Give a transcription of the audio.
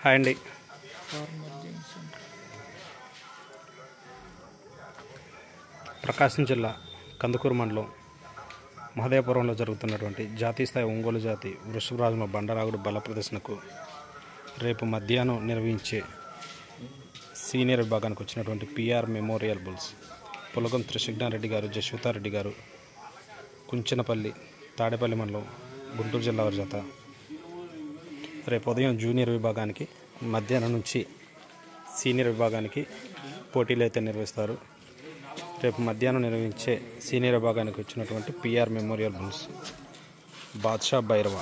Hi అండి. ప్రకాశం జిల్లా కందుకూరు మండలం మహదేవపురంలో జరుగుతున్నటువంటి జాతీయ స్థాయి ఒంగోలు జాతి వృషభరాజుల బండరాగుడు బల ప్రదర్శనకు రేపు మధ్యాహ్నం నిర్వహించే సీనియర్ విభాగానికి వచ్చినటువంటి పిఆర్ మెమోరియల్ బుల్స్ పులగం త్రిశిగ్నారెడ్డి గారు, జశ్వితారెడ్డి గారు, కుంచనపల్లి తాడేపల్లి మండలం గుంటూరు జిల్లా వారి జత రేపు ఉదయం జూనియర్ విభాగానికి, మధ్యాహ్నం నుంచి సీనియర్ విభాగానికి పోటీలు అయితే నిర్వహిస్తారు. రేపు మధ్యాహ్నం నిర్వహించే సీనియర్ విభాగానికి వచ్చినటువంటి PR memorial bulls Badshah Bhairava